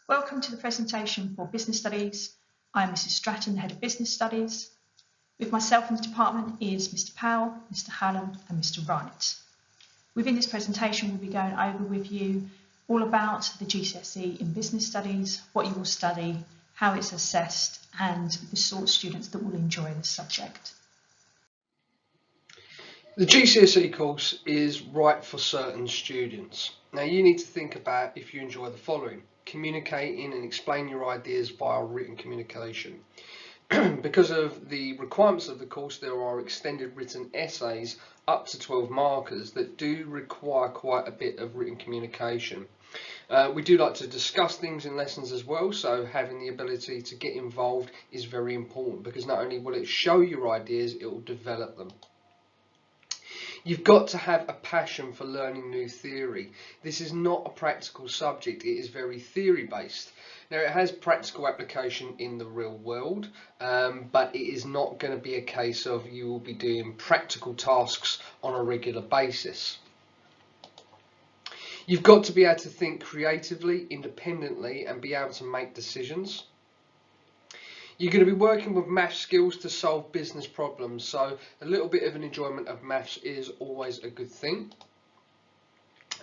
Welcome to the presentation for Business Studies. I am Mrs. Stratton, the Head of Business Studies. With myself in the department is Mr. Powell, Mr. Hallam and Mr. Wright. Within this presentation we'll be going over with you all about the GCSE in Business Studies, what you will study, how it's assessed and the sort of students that will enjoy the subject. The GCSE course is right for certain students. Now you need to think about if you enjoy the following: communicating and explain your ideas via written communication. Because of the requirements of the course, there are extended written essays up to 12 markers that do require quite a bit of written communication. We do like to discuss things in lessons as well, so having the ability to get involved is very important because not only will it show your ideas, it will develop them. You've got to have a passion for learning new theory. This is not a practical subject, it is very theory based. Now it has practical application in the real world, but it is not going to be a case of you will be doing practical tasks on a regular basis. You've got to be able to think creatively, independently and be able to make decisions. You're going to be working with math skills to solve business problems, so a little bit of an enjoyment of maths is always a good thing.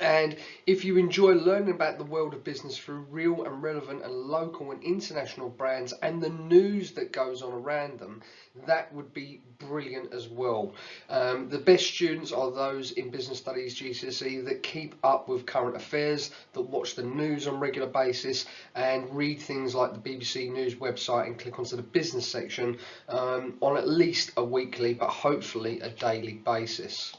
And if you enjoy learning about the world of business through real and relevant and local and international brands and the news that goes on around them, that would be brilliant as well. The best students are those in Business Studies GCSE that keep up with current affairs, that watch the news on a regular basis and read things like the BBC News website and click onto the business section on at least a weekly but hopefully a daily basis.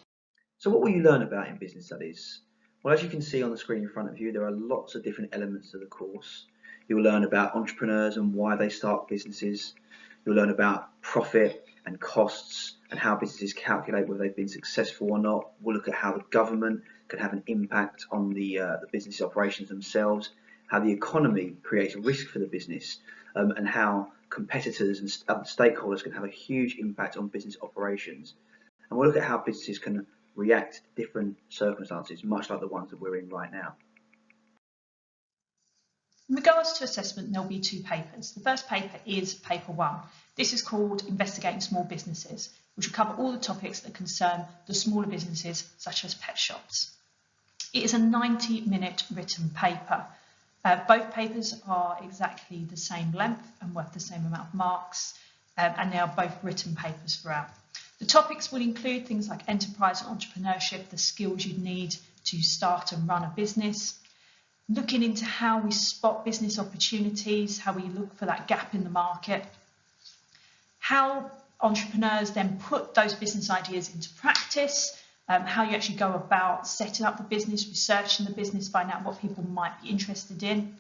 So what will you learn about in Business Studies? Well, as you can see on the screen in front of you, there are lots of different elements to the course. You'll learn about entrepreneurs and why they start businesses. You'll learn about profit and costs and how businesses calculate whether they've been successful or not. We'll look at how the government can have an impact on the business operations themselves, how the economy creates a risk for the business, and how competitors and other stakeholders can have a huge impact on business operations. And we'll look at how businesses can react to different circumstances, much like the ones that we're in right now. In regards to assessment, there'll be two papers. The first paper is paper 1. This is called Investigating Small Businesses, which will cover all the topics that concern the smaller businesses, such as pet shops. It is a 90-minute written paper. Both papers are exactly the same length and worth the same amount of marks, and they are both written papers throughout. The topics will include things like enterprise and entrepreneurship, the skills you need to start and run a business, looking into how we spot business opportunities, how we look for that gap in the market, how entrepreneurs then put those business ideas into practice, how you actually go about setting up the business, researching the business, finding out what people might be interested in.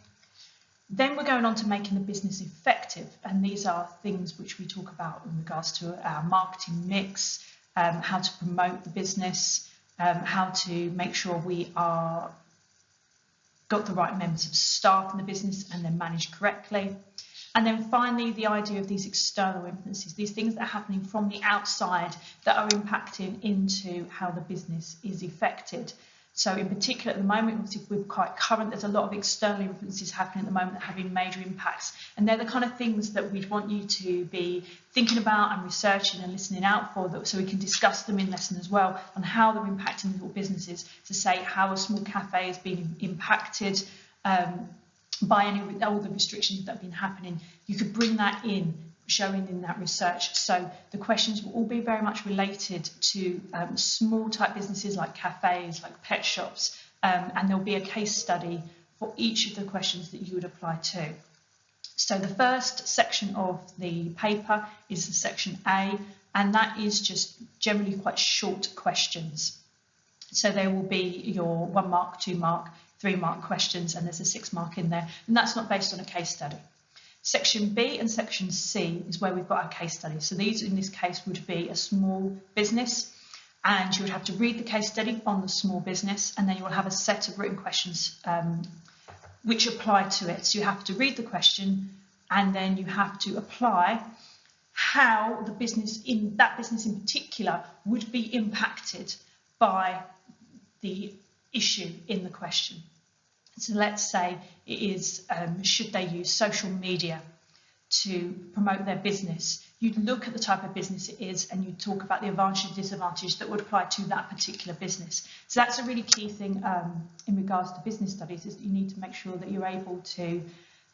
Then we're going on to making the business effective, and these are things which we talk about in regards to our marketing mix, how to promote the business, how to make sure we are got the right members of staff in the business and they're managed correctly. And then finally, the idea of these external influences, these things that are happening from the outside that are impacting into how the business is affected. So in particular at the moment, obviously we're quite current, there's a lot of external influences happening at the moment that are having major impacts. And they're the kind of things that we'd want you to be thinking about and researching and listening out for, so we can discuss them in lesson as well on how they're impacting little businesses, to say how a small cafe has been impacted by all the restrictions that have been happening. You could bring that in, showing in that research. So the questions will all be very much related to small type businesses like cafes, like pet shops, and there'll be a case study for each of the questions that you would apply to. So the first section of the paper is the section A, and that is just generally quite short questions. So there will be your 1 mark, 2 mark, 3 mark questions, and there's a 6 mark in there, and that's not based on a case study. Section B and section C is where we've got our case study. So these in this case would be a small business, and you would have to read the case study on the small business, and then you will have a set of written questions which apply to it. So you have to read the question and then you have to apply how the business in particular would be impacted by the issue in the question. So let's say it is, should they use social media to promote their business? You'd look at the type of business it is and you'd talk about the advantage and disadvantage that would apply to that particular business. So that's a really key thing in regards to business studies, is that you need to make sure that you're able to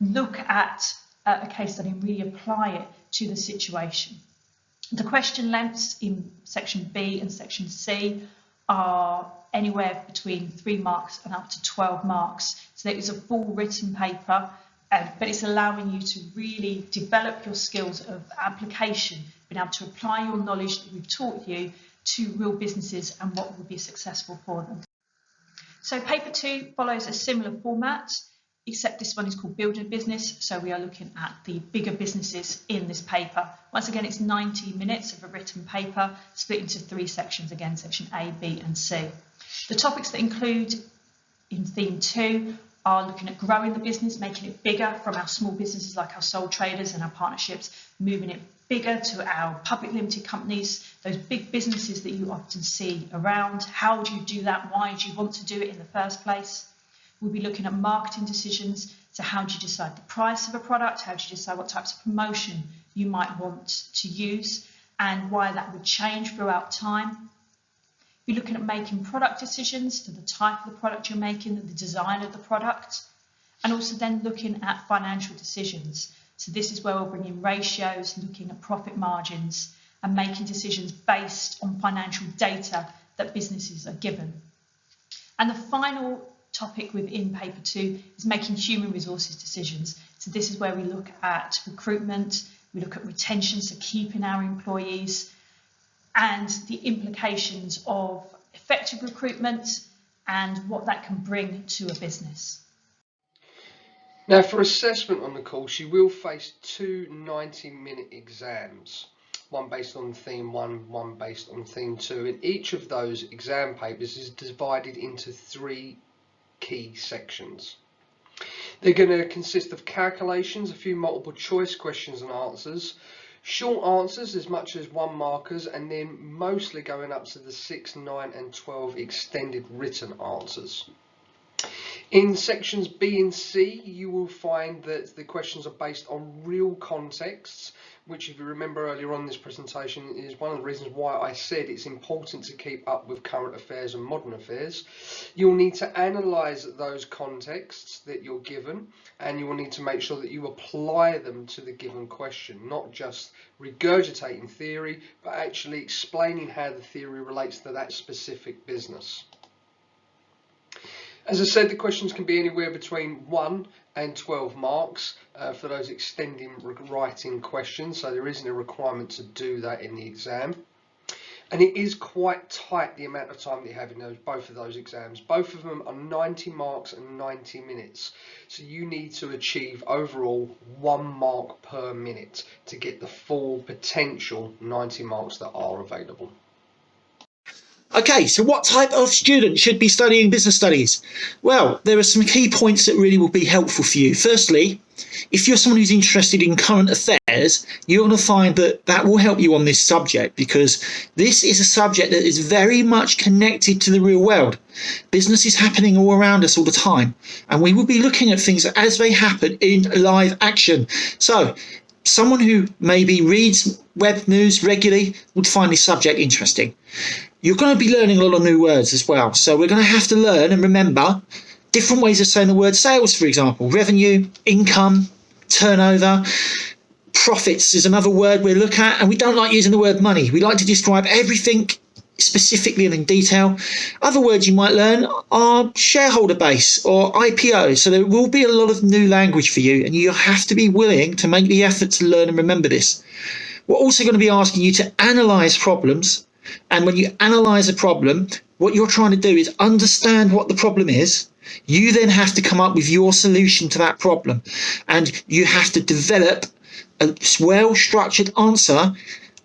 look at a case study and really apply it to the situation. The question lengths in section B and section C are anywhere between 3 marks and up to 12 marks. So it is a full written paper, but it's allowing you to really develop your skills of application, being able to apply your knowledge that we've taught you to real businesses and what will be successful for them. So paper 2 follows a similar format, except this one is called Building a Business. So we are looking at the bigger businesses in this paper. Once again, it's 90 minutes of a written paper, split into 3 sections again, section A, B and C. The topics that include in theme 2 are looking at growing the business, making it bigger from our small businesses like our sole traders and our partnerships, moving it bigger to our public limited companies, those big businesses that you often see around. How do you do that? Why do you want to do it in the first place? We'll be looking at marketing decisions. So how do you decide the price of a product? How do you decide what types of promotion you might want to use and why that would change throughout time? We're looking at making product decisions to the type of the product you're making, the design of the product, and also then looking at financial decisions. So this is where we'll bring in ratios, looking at profit margins and making decisions based on financial data that businesses are given. And the final topic within paper 2 is making human resources decisions. So this is where we look at recruitment, we look at retention, so keeping our employees, and the implications of effective recruitment and what that can bring to a business. Now, for assessment on the course, you will face 2 90-minute exams, one based on theme 1, one based on theme 2, and each of those exam papers is divided into 3 key sections. They're going to consist of calculations, a few multiple choice questions and answers, short answers as much as 1 markers, and then mostly going up to the 6, 9 and 12 extended written answers. In sections B and C, you will find that the questions are based on real contexts, which, if you remember earlier on in this presentation, is one of the reasons why I said it's important to keep up with current affairs and modern affairs. You'll need to analyse those contexts that you're given, and you will need to make sure that you apply them to the given question, not just regurgitating theory, but actually explaining how the theory relates to that specific business. As I said, the questions can be anywhere between 1 and 12 marks for those extending writing questions, so there isn't a requirement to do that in the exam. And it is quite tight, the amount of time that you have in both of those exams. Both of them are 90 marks and 90 minutes. So you need to achieve overall 1 mark per minute to get the full potential 90 marks that are available. Okay, so what type of student should be studying business studies? Well, there are some key points that really will be helpful for you. Firstly, if you're someone who's interested in current affairs, you're going to find that that will help you on this subject, because this is a subject that is very much connected to the real world. Business is happening all around us all the time, and we will be looking at things as they happen in live action. So someone who maybe reads web news regularly would find this subject interesting. You're going to be learning a lot of new words as well. So we're going to have to learn and remember different ways of saying the word sales, for example. Revenue, income, turnover, profits is another word we look at. And we don't like using the word money. We like to describe everything specifically and in detail. Other words you might learn are shareholder base or IPO. So there will be a lot of new language for you, and you have to be willing to make the effort to learn and remember this. We're also going to be asking you to analyse problems. And when you analyse a problem, what you're trying to do is understand what the problem is. You then have to come up with your solution to that problem. And you have to develop a well-structured answer,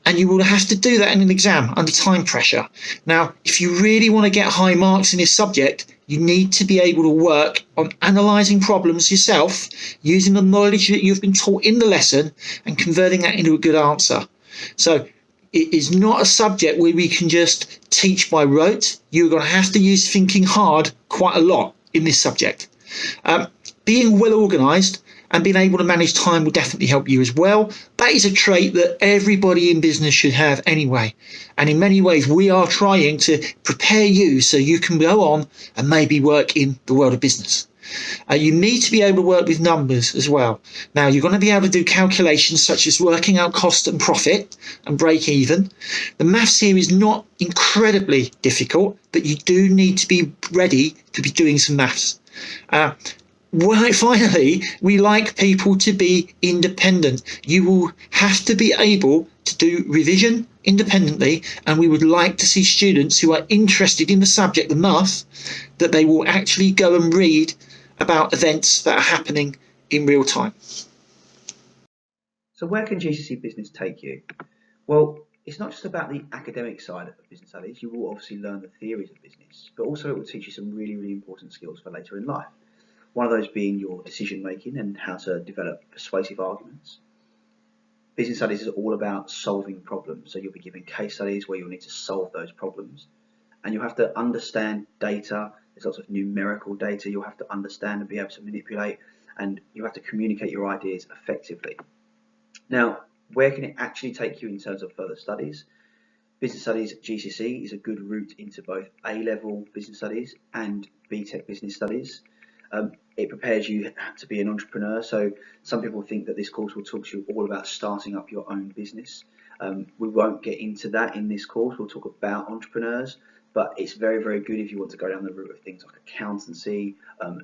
and you will have to do that in an exam under time pressure. Now, if you really want to get high marks in this subject, you need to be able to work on analysing problems yourself, using the knowledge that you've been taught in the lesson and converting that into a good answer. So it is not a subject where we can just teach by rote. You're going to have to use thinking hard quite a lot in this subject. Being well organised and being able to manage time will definitely help you as well. That is a trait that everybody in business should have anyway. And in many ways, we are trying to prepare you so you can go on and maybe work in the world of business. You need to be able to work with numbers as well. Now, you're going to be able to do calculations such as working out cost and profit and break even. The maths here is not incredibly difficult, but you do need to be ready to be doing some maths. Finally, we like people to be independent. You will have to be able to do revision independently, and we would like to see students who are interested in the subject, the maths, that they will actually go and read about events that are happening in real time. So where can GCSE business take you? Well, it's not just about the academic side of business studies. You will obviously learn the theories of business, but also it will teach you some really, really important skills for later in life. One of those being your decision making and how to develop persuasive arguments. Business studies is all about solving problems. So you'll be given case studies where you'll need to solve those problems. And you'll have to understand data. There's lots of numerical data you'll have to understand and be able to manipulate, and you have to communicate your ideas effectively. Now, where can it actually take you in terms of further studies? Business Studies GCSE is a good route into both A-level business studies and BTEC business studies. It prepares you to be an entrepreneur. So some people think that this course will talk to you all about starting up your own business. We won't get into that in this course. We'll talk about entrepreneurs, but it's very, very good if you want to go down the route of things like accountancy.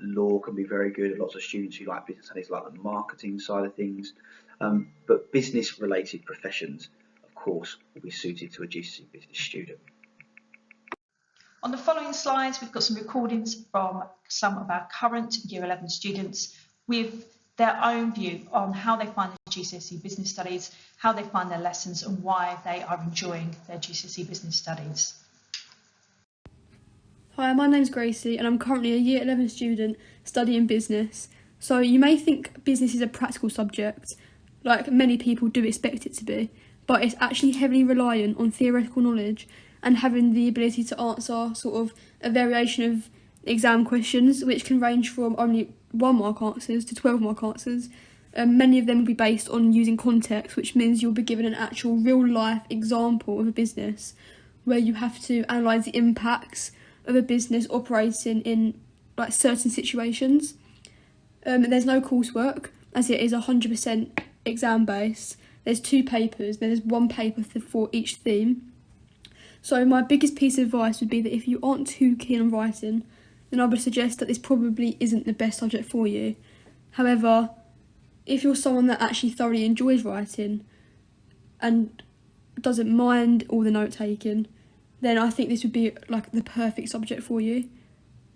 Law can be very good. Lots of students who like business studies like the marketing side of things. But business related professions, of course, will be suited to a GCSE business student. On the following slides, we've got some recordings from some of our current Year 11 students with their own view on how they find the GCSE business studies, how they find their lessons, and why they are enjoying their GCSE business studies. Hi, my name's Gracie and I'm currently a Year 11 student studying business. So you may think business is a practical subject, like many people do expect it to be, but it's actually heavily reliant on theoretical knowledge and having the ability to answer sort of a variation of exam questions, which can range from only 1 mark answers to 12 mark answers. Many of them will be based on using context, which means you'll be given an actual real life example of a business where you have to analyse the impacts of a business operating in like certain situations. There's no coursework, as it is 100% exam based. There's 2 papers, there's 1 paper for each theme. So my biggest piece of advice would be that if you aren't too keen on writing, then I would suggest that this probably isn't the best subject for you. However, if you're someone that actually thoroughly enjoys writing and doesn't mind all the note taking, then I think this would be like the perfect subject for you.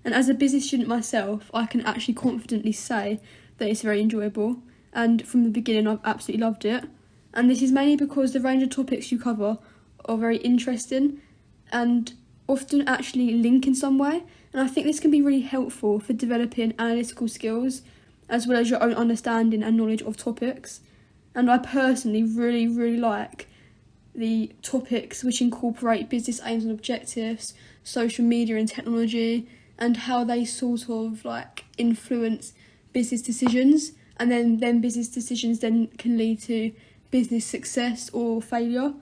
And as a business student myself, I can actually confidently say that it's very enjoyable, and from the beginning I've absolutely loved it. And this is mainly because the range of topics you cover are very interesting and often actually link in some way, and I think this can be really helpful for developing analytical skills as well as your own understanding and knowledge of topics. And I personally really like the topics which incorporate business aims and objectives, social media and technology, and how they sort of like influence business decisions, and then business decisions then can lead to business success or failure,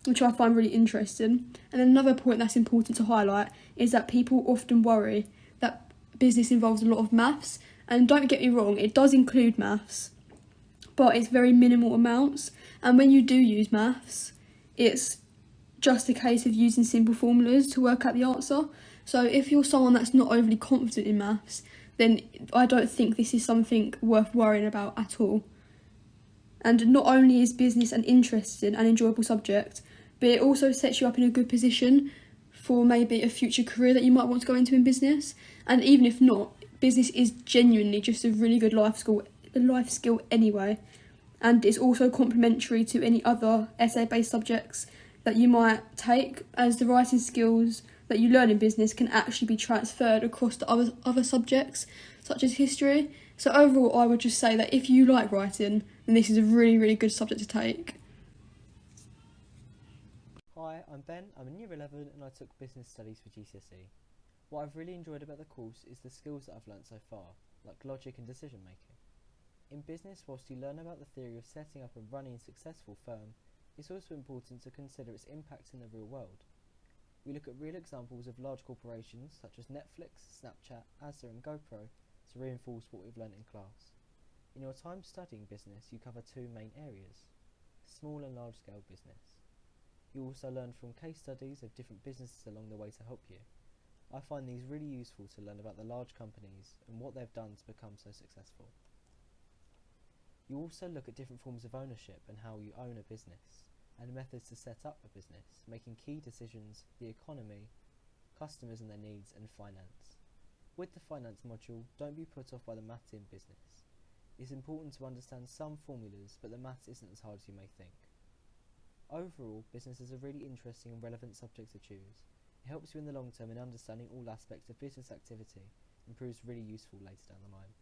which I find really interesting. And then another point that's important to highlight is that people often worry that business involves a lot of maths, and don't get me wrong, it does include maths, but it's very minimal amounts, and when you do use maths, it's just a case of using simple formulas to work out the answer. So if you're someone that's not overly confident in maths, then I don't think this is something worth worrying about at all. And not only is business an interesting and enjoyable subject, but it also sets you up in a good position for maybe a future career that you might want to go into in business. And even if not, business is genuinely just a really good life skill anyway. And it's also complementary to any other essay-based subjects that you might take, as the writing skills that you learn in business can actually be transferred across to other subjects, such as history. So overall, I would just say that if you like writing, then this is a really good subject to take. Hi, I'm Ben. I'm in Year 11 and I took Business Studies for GCSE. What I've really enjoyed about the course is the skills that I've learnt so far, like logic and decision making. In business, whilst you learn about the theory of setting up and running a successful firm, it's also important to consider its impact in the real world. We look at real examples of large corporations such as Netflix, Snapchat, Asda and GoPro to reinforce what we've learnt in class. In your time studying business, you cover two main areas: small and large scale business. You also learn from case studies of different businesses along the way to help you. I find these really useful to learn about the large companies and what they've done to become so successful. You also look at different forms of ownership and how you own a business, and methods to set up a business, making key decisions, the economy, customers and their needs, and finance. With the finance module, don't be put off by the maths in business. It's important to understand some formulas, but the maths isn't as hard as you may think. Overall, business is a really interesting and relevant subject to choose. It helps you in the long term in understanding all aspects of business activity and proves really useful later down the line.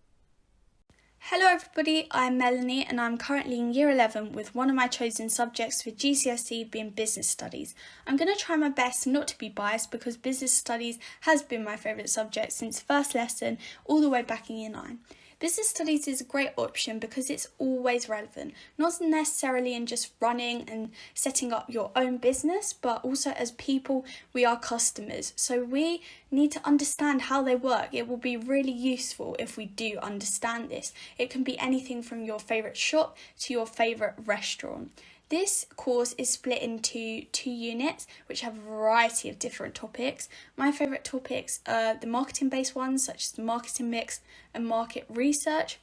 Hello everybody, I'm Melanie and I'm currently in Year 11 with one of my chosen subjects for GCSE being Business Studies. I'm going to try my best not to be biased because Business Studies has been my favourite subject since first lesson all the way back in Year 9. Business Studies is a great option because it's always relevant, not necessarily in just running and setting up your own business, but also as people, we are customers. So we need to understand how they work. It will be really useful if we do understand this. It can be anything from your favourite shop to your favourite restaurant. This course is split into 2 units which have a variety of different topics. My favourite topics are the marketing based ones such as the marketing mix and market research.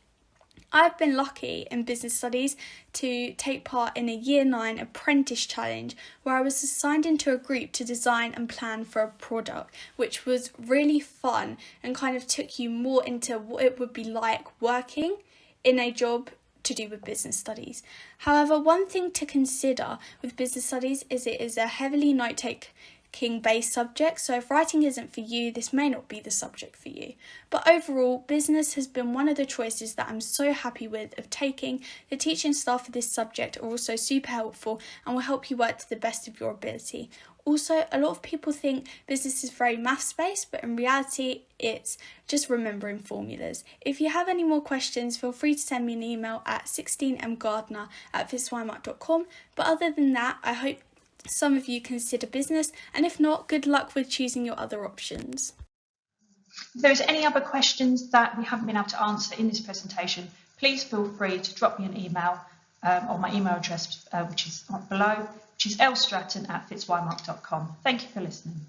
I've been lucky in Business Studies to take part in a Year 9 apprentice challenge where I was assigned into a group to design and plan for a product, which was really fun and kind of took you more into what it would be like working in a job to do with business studies. However, one thing to consider with business studies is it is a heavily note-taking based subject, so if writing isn't for you, this may not be the subject for you. But overall, business has been one of the choices that I'm so happy with of taking. The teaching staff for this subject are also super helpful and will help you work to the best of your ability. Also, a lot of people think business is very maths based, but in reality, it's just remembering formulas. If you have any more questions, feel free to send me an email at 16mgardner@fitzwymark.com. But other than that, I hope some of you consider business, and if not, good luck with choosing your other options. If there's any other questions that we haven't been able to answer in this presentation, please feel free to drop me an email on my email address, which is below, which is lstratton@fitzwymark.com. Thank you for listening.